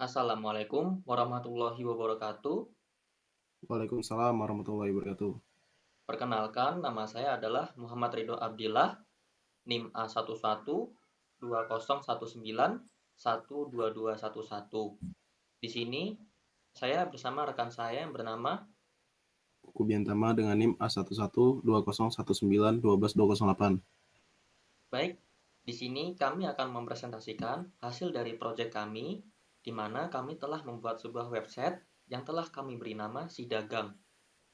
Assalamualaikum warahmatullahi wabarakatuh. Waalaikumsalam warahmatullahi wabarakatuh. Perkenalkan, nama saya adalah Muhammad Ridho Abdillah, NIM A11 2019 12211. Di sini saya bersama rekan saya yang bernama. Kubiantama dengan NIM A112019 12208. Baik, di sini kami akan mempresentasikan hasil dari proyek kami, di mana kami telah membuat sebuah website yang telah kami beri nama Sidagang.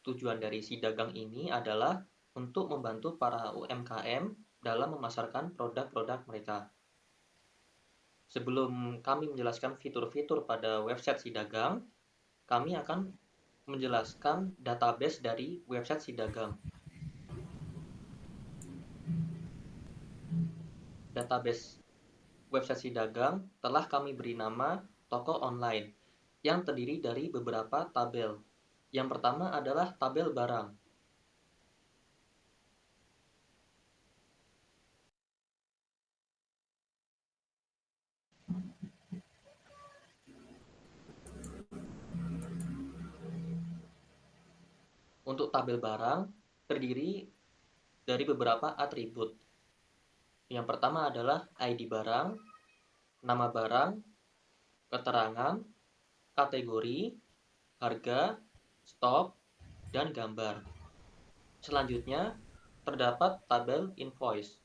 Tujuan dari Sidagang ini adalah untuk membantu para UMKM dalam memasarkan produk-produk mereka. Sebelum kami menjelaskan fitur-fitur pada website Sidagang, kami akan menjelaskan database dari website Sidagang. Database website Sidagang telah kami beri nama toko online yang terdiri dari beberapa tabel. Yang pertama adalah tabel barang. Untuk tabel barang terdiri dari beberapa atribut. Yang pertama adalah ID barang, nama barang, keterangan, kategori, harga, stok, dan gambar. Selanjutnya, terdapat tabel invoice.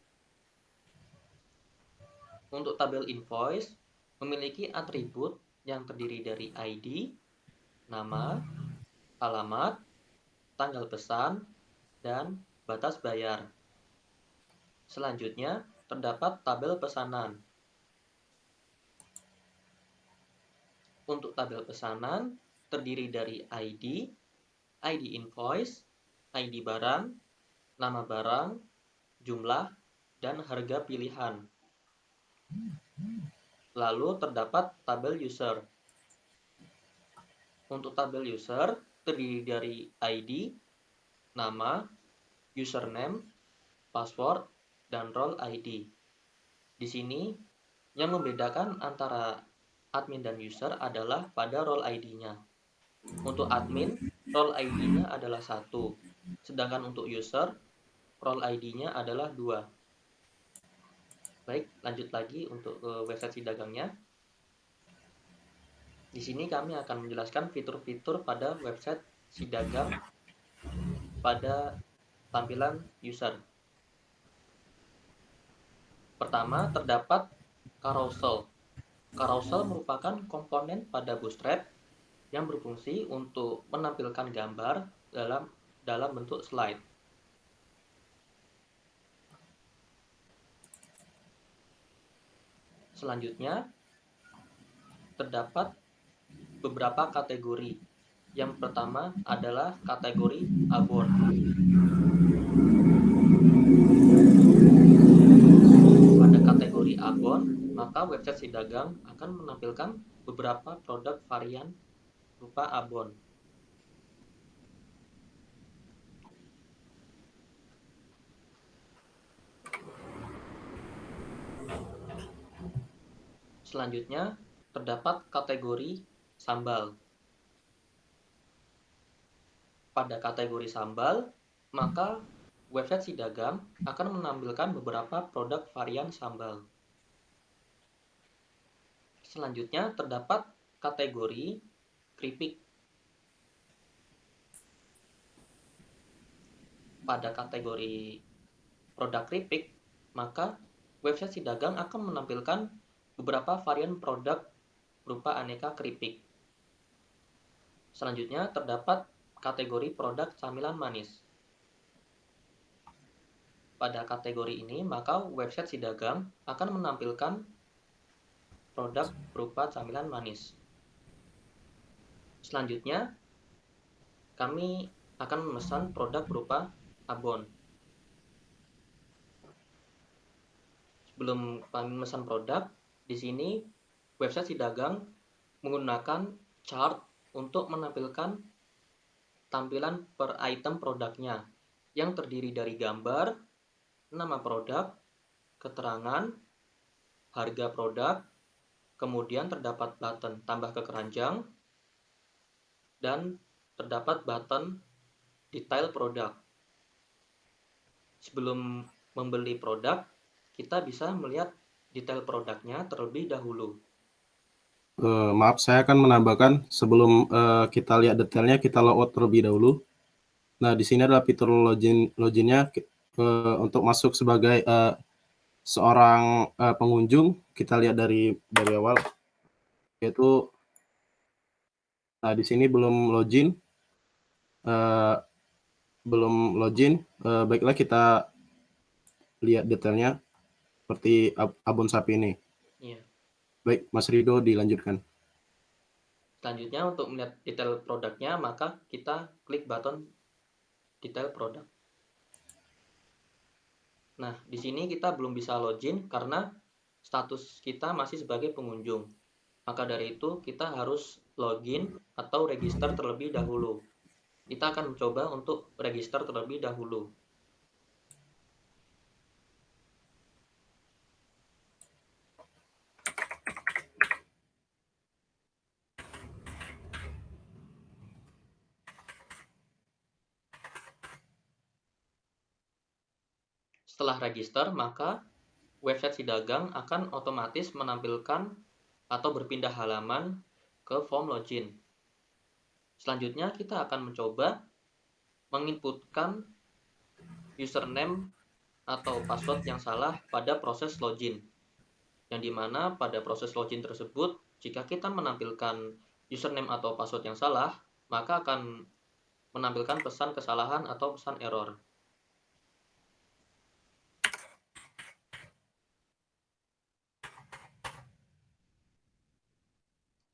Untuk tabel invoice, memiliki atribut yang terdiri dari ID, nama, alamat, tanggal pesan, dan batas bayar. Selanjutnya, terdapat tabel pesanan. Untuk tabel pesanan, terdiri dari ID invoice, ID barang, nama barang, jumlah, dan harga pilihan. Lalu terdapat tabel user. Untuk tabel user, terdiri dari ID, nama, username, password, dan role ID. Di sini, yang membedakan antara admin dan user adalah pada role ID-nya. Untuk admin, role ID-nya adalah 1, sedangkan untuk user, role ID-nya adalah 2. Baik, lanjut lagi untuk website Sidagangnya. Di sini kami akan menjelaskan fitur-fitur pada website Sidagang pada tampilan user. Pertama, terdapat carousel. Carousel merupakan komponen pada Bootstrap yang berfungsi untuk menampilkan gambar dalam bentuk slide. Selanjutnya, terdapat beberapa kategori. Yang pertama adalah kategori abon. Pada kategori abon, maka website Sidagang akan menampilkan beberapa produk varian berupa abon. Selanjutnya, terdapat kategori sambal. Pada kategori sambal, maka website Sidagang akan menampilkan beberapa produk varian sambal. Selanjutnya, terdapat kategori keripik. Pada kategori produk keripik, maka website Sidagang akan menampilkan beberapa varian produk berupa aneka keripik. Selanjutnya, terdapat kategori produk camilan manis. Pada kategori ini, maka website Sidagang akan menampilkan produk berupa camilan manis. Selanjutnya, kami akan memesan produk berupa abon. Sebelum kami memesan produk, di sini website Sidagang menggunakan chart untuk menampilkan tampilan per item produknya yang terdiri dari gambar, nama produk, keterangan, harga produk, kemudian terdapat button tambah ke keranjang, dan terdapat button detail produk. Sebelum membeli produk, kita bisa melihat detail produknya terlebih dahulu. Maaf, saya akan menambahkan sebelum kita lihat detailnya, kita logout terlebih dahulu. Nah, di sini adalah fitur loginnya untuk masuk sebagai seorang pengunjung. Kita lihat dari awal, yaitu nah di sini belum login, baiklah kita lihat detailnya seperti abon sapi ini. Iya. Baik, Mas Rido dilanjutkan. Selanjutnya untuk melihat detail produknya, maka kita klik button detail produk. Nah, di sini kita belum bisa login karena status kita masih sebagai pengunjung. Maka dari itu kita harus login atau register terlebih dahulu. Kita akan mencoba untuk register terlebih dahulu. Setelah register, maka website si dagang akan otomatis menampilkan atau berpindah halaman ke form login. Selanjutnya kita akan mencoba menginputkan username atau password yang salah pada proses login. Yang dimana pada proses login tersebut, jika kita menampilkan username atau password yang salah, maka akan menampilkan pesan kesalahan atau pesan error.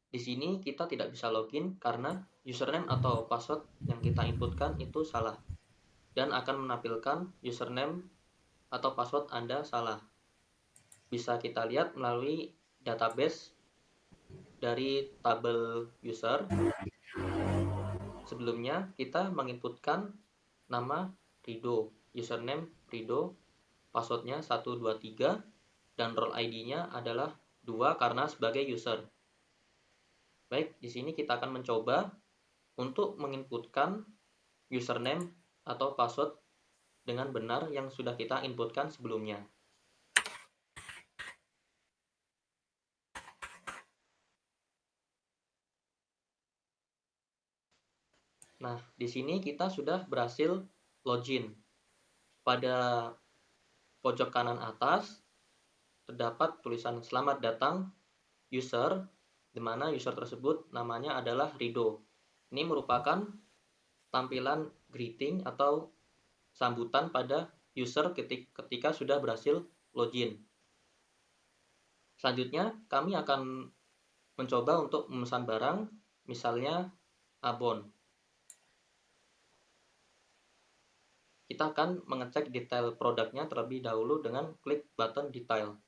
Di sini kita tidak bisa login karena username atau password yang kita inputkan itu salah dan akan menampilkan username atau password Anda salah. Bisa kita lihat melalui database dari tabel user. Sebelumnya kita menginputkan nama Rido, username Rido, passwordnya 123, dan role ID-nya adalah 2 karena sebagai user. Baik, di sini kita akan mencoba untuk menginputkan username atau password dengan benar yang sudah kita inputkan sebelumnya. Nah, di sini kita sudah berhasil login. Pada pojok kanan atas terdapat tulisan selamat datang user, di mana user tersebut namanya adalah Rido. Ini merupakan tampilan greeting atau sambutan pada user ketika sudah berhasil login. Selanjutnya, kami akan mencoba untuk memesan barang, misalnya abon. Kita akan mengecek detail produknya terlebih dahulu dengan klik button detail.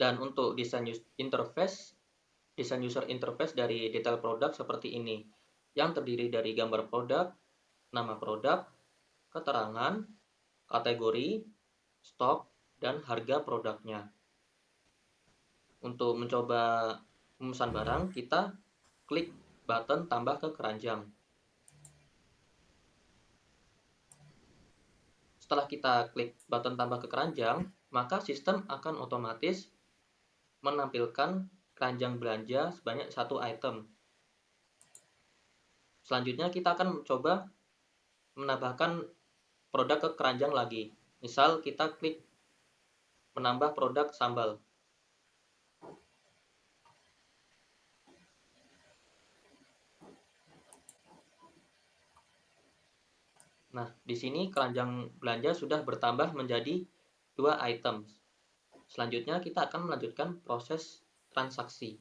Dan untuk desain user interface dari detail produk seperti ini, yang terdiri dari gambar produk, nama produk, keterangan, kategori, stok, dan harga produknya. Untuk mencoba memesan barang, kita klik button tambah ke keranjang. Setelah kita klik button tambah ke keranjang, maka sistem akan otomatis menampilkan keranjang belanja sebanyak 1 item. Selanjutnya kita akan mencoba menambahkan produk ke keranjang lagi. Misal kita klik menambah produk sambal. Nah, di sini keranjang belanja sudah bertambah menjadi 2 item. Selanjutnya kita akan melanjutkan proses transaksi.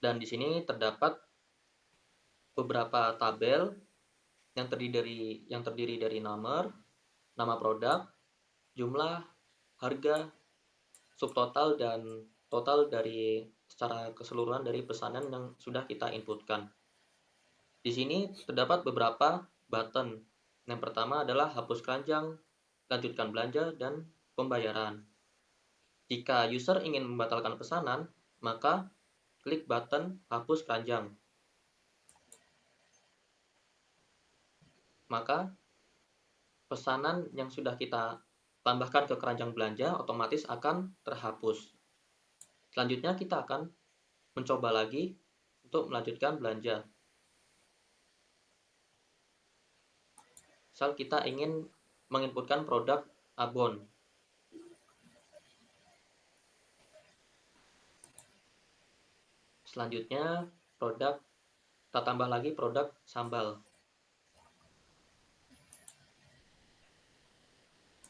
Dan di sini terdapat beberapa tabel yang terdiri dari nama produk, jumlah, harga, subtotal, dan total dari secara keseluruhan dari pesanan yang sudah kita inputkan. Di sini terdapat beberapa button. Yang pertama adalah hapus keranjang, lanjutkan belanja, dan pembayaran. Jika user ingin membatalkan pesanan, maka klik button hapus keranjang. Maka pesanan yang sudah kita tambahkan ke keranjang belanja otomatis akan terhapus. Selanjutnya kita akan mencoba lagi untuk melanjutkan belanja. Misal kita ingin menginputkan produk abon. Selanjutnya kita tambah lagi produk sambal.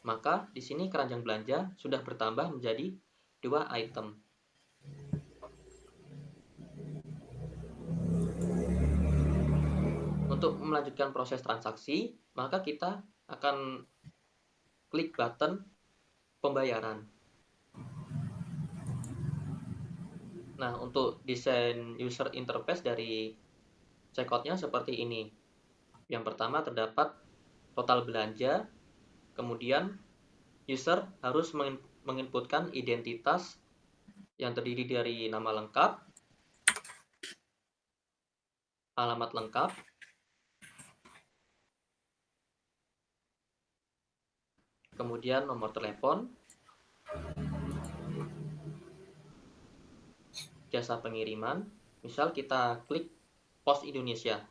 Maka di sini keranjang belanja sudah bertambah menjadi 2 item. Untuk melanjutkan proses transaksi, maka kita akan klik button pembayaran. Nah, untuk desain user interface dari checkout-nya seperti ini. Yang pertama terdapat total belanja, kemudian user harus menginputkan identitas yang terdiri dari nama lengkap, alamat lengkap, kemudian nomor telepon, jasa pengiriman. Misal kita klik Pos Indonesia.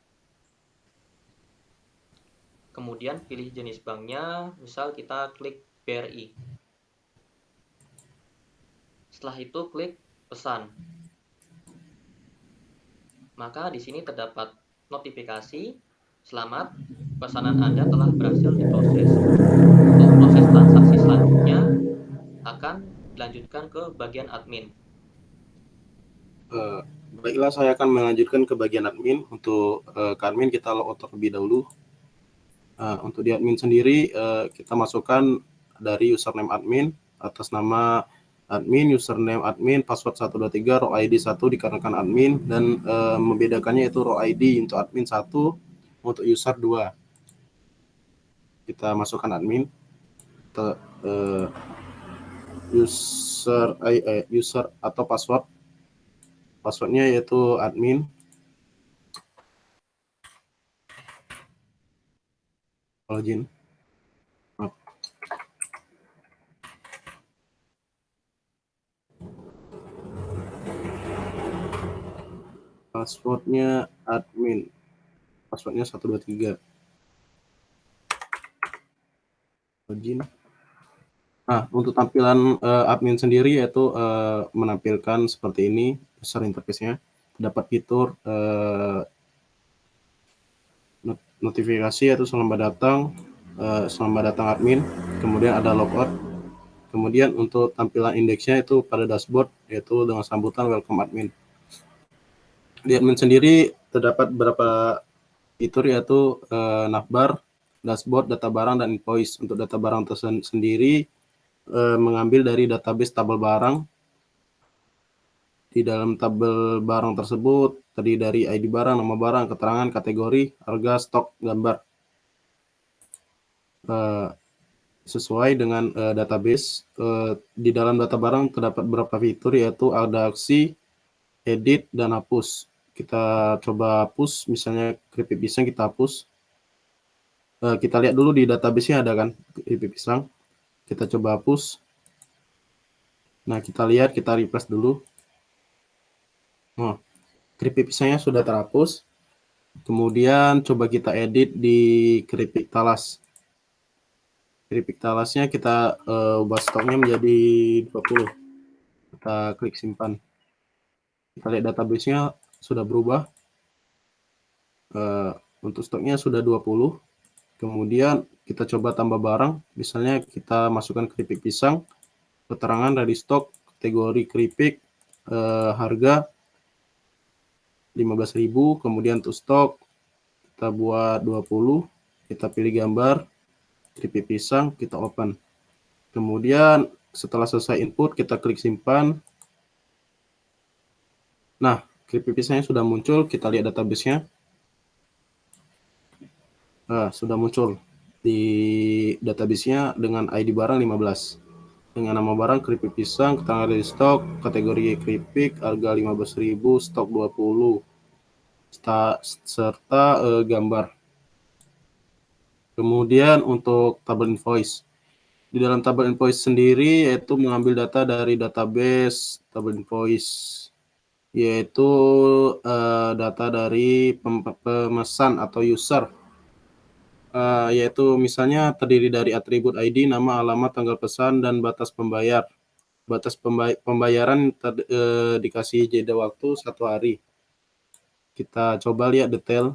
Kemudian pilih jenis banknya, misal kita klik BRI. Setelah itu klik pesan. Maka di sini terdapat notifikasi, selamat, pesanan Anda telah berhasil diproses. Untuk proses transaksi selanjutnya akan dilanjutkan ke bagian admin. Baiklah, saya akan melanjutkan ke bagian admin. Untuk ke admin kita logout terlebih dahulu. Untuk di admin sendiri kita masukkan dari username admin atas nama admin, username admin, password 123, row ID 1 dikarenakan admin, dan membedakannya itu row ID untuk admin 1, untuk user 2. Kita masukkan admin, user atau passwordnya yaitu admin. Login. Passwordnya admin, passwordnya 123. Login. Nah, untuk tampilan admin sendiri yaitu menampilkan seperti ini user interface-nya. Dapat fitur notifikasi yaitu selamat datang admin. Kemudian ada logout. Kemudian untuk tampilan indeksnya itu pada dashboard yaitu dengan sambutan welcome admin. Di admin sendiri terdapat beberapa fitur yaitu navbar, dashboard, data barang, dan invoice. Untuk data barang sendiri mengambil dari database tabel barang. Di dalam tabel barang tersebut terdiri dari ID barang, nama barang, keterangan, kategori, harga, stok, gambar. Sesuai dengan database, di dalam data barang terdapat beberapa fitur yaitu ada aksi, edit, dan hapus. Kita coba hapus, misalnya keripik pisang kita hapus. Kita lihat dulu di database-nya ada kan keripik pisang. Kita coba hapus. Nah, kita lihat, kita refresh dulu. Keripik pisangnya sudah terhapus. Kemudian coba kita edit di keripik talas. Keripik talasnya kita ubah stoknya menjadi 20. Kita klik simpan. Kita lihat database-nya sudah berubah. Untuk stoknya sudah 20. Kemudian kita coba tambah barang. Misalnya kita masukkan keripik pisang, keterangan dari stok, kategori keripik, harga 15.000, kemudian untuk stok kita buat 20, kita pilih gambar keripik pisang, kita open. Kemudian setelah selesai input kita klik simpan. Nah, keripik pisangnya sudah muncul, kita lihat database-nya. Sudah muncul. di database-nya dengan ID barang 15. Dengan nama barang keripik pisang, keterangan dari stok, kategori keripik, harga 15.000, stok 20, serta gambar. Kemudian untuk tabel invoice. Di dalam tabel invoice sendiri yaitu mengambil data dari database tabel invoice, yaitu data dari pemesan atau user, yaitu misalnya terdiri dari atribut ID, nama, alamat, tanggal pesan, dan batas pembayar. Batas pembayaran dikasih jeda waktu 1 hari. Kita coba lihat detail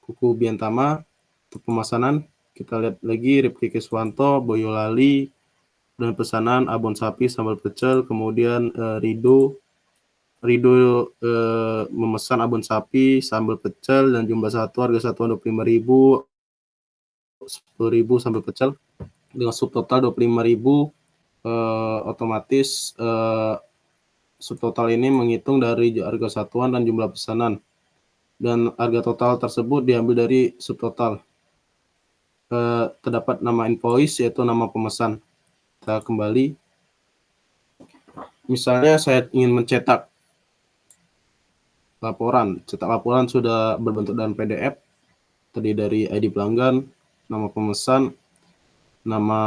buku Biantama untuk pemesanan. Kita lihat lagi Rifki Kiswanto, Boyolali, dan pesanan abon sapi sambal pecel. Kemudian Rido memesan abon sapi sambal pecel dan jumlah satu, harga satuan 25.000, 10.000 sambal pecel dengan subtotal 25.000. Otomatis subtotal ini menghitung dari harga satuan dan jumlah pesanan, dan harga total tersebut diambil dari subtotal. Terdapat nama invoice yaitu nama pemesan. Kita kembali, misalnya saya ingin mencetak laporan. Cetak laporan sudah berbentuk dalam PDF, terdiri dari ID pelanggan, nama pemesan, nama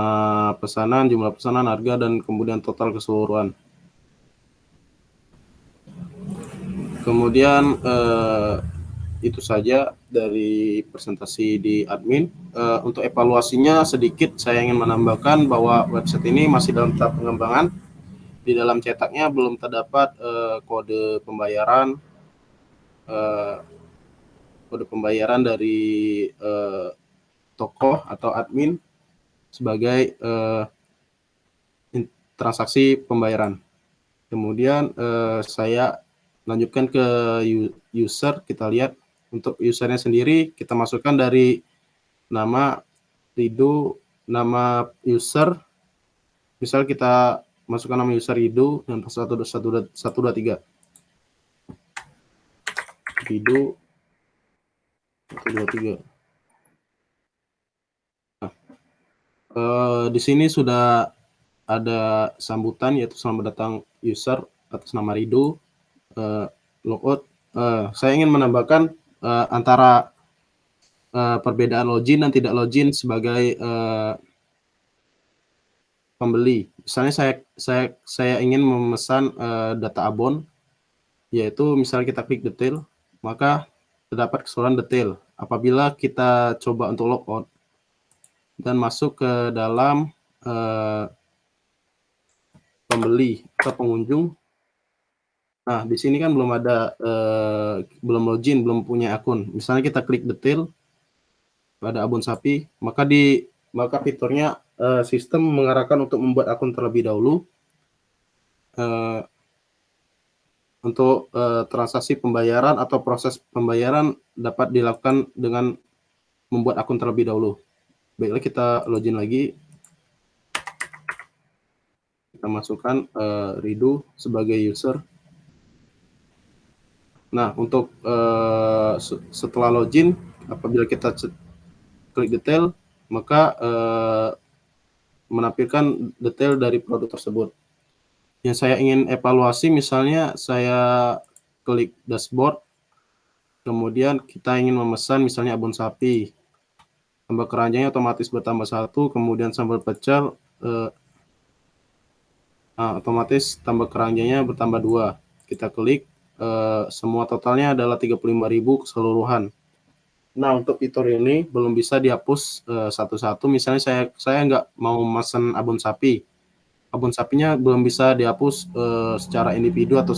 pesanan, jumlah pesanan, harga, dan kemudian total keseluruhan. Kemudian itu saja dari presentasi di admin. Untuk evaluasinya sedikit saya ingin menambahkan bahwa website ini masih dalam tahap pengembangan. Di dalam cetaknya belum terdapat kode pembayaran dari tokoh atau admin sebagai transaksi pembayaran. Kemudian saya lanjutkan ke user. Kita lihat untuk usernya sendiri, kita masukkan dari nama Rido, nama user. Misal kita masukkan nama user Rido dan 123. Rido 123. Nah, di sini sudah ada sambutan yaitu selamat datang user atas nama Rido. Logout. Saya ingin menambahkan antara perbedaan login dan tidak login sebagai pembeli. Misalnya saya ingin memesan data abon, yaitu misalnya kita klik detail, maka terdapat keseluruhan detail. Apabila kita coba untuk logout dan masuk ke dalam pembeli atau pengunjung, nah di sini kan belum ada belum login, belum punya akun. Misalnya kita klik detail pada abon sapi, maka fiturnya sistem mengarahkan untuk membuat akun terlebih dahulu untuk transaksi pembayaran atau proses pembayaran dapat dilakukan dengan membuat akun terlebih dahulu. Baiklah, kita login lagi. Kita masukkan Rido sebagai user. Nah, untuk setelah login, apabila kita klik detail, maka menampilkan detail dari produk tersebut. Yang saya ingin evaluasi, misalnya saya klik dashboard, kemudian kita ingin memesan misalnya abon sapi, tambah keranjangnya otomatis bertambah 1, kemudian sambal pecel otomatis tambah keranjangnya bertambah 2. Kita klik, semua totalnya adalah 35.000 keseluruhan. Nah, untuk fitur ini belum bisa dihapus satu-satu. Misalnya saya nggak mau memesan abon sapi, abon sapinya belum bisa dihapus secara individu atau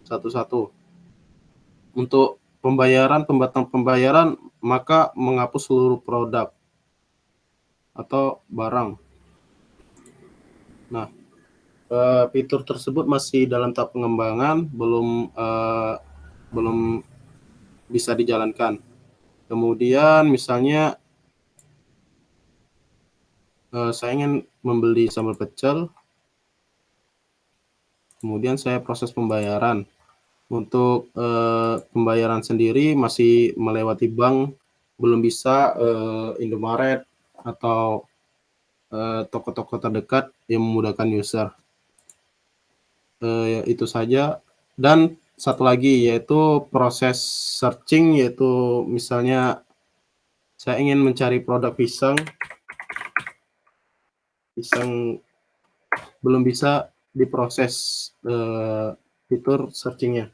satu-satu. Untuk pembatasan pembayaran, maka menghapus seluruh produk atau barang. Nah, fitur tersebut masih dalam tahap pengembangan, belum bisa dijalankan. Kemudian misalnya saya ingin membeli sambal pecel, kemudian saya proses pembayaran. Untuk pembayaran sendiri masih melewati bank belum bisa Indomaret atau toko-toko terdekat yang memudahkan user. Itu saja. Dan satu lagi yaitu proses searching, yaitu misalnya saya ingin mencari produk pisang belum bisa diproses fitur searchingnya.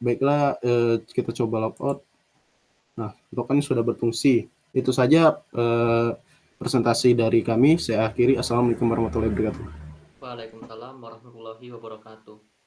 Baiklah, kita coba logout. Nah, token sudah berfungsi. Itu saja presentasi dari kami. Saya akhiri. Assalamualaikum warahmatullahi wabarakatuh. Waalaikumsalam warahmatullahi wabarakatuh.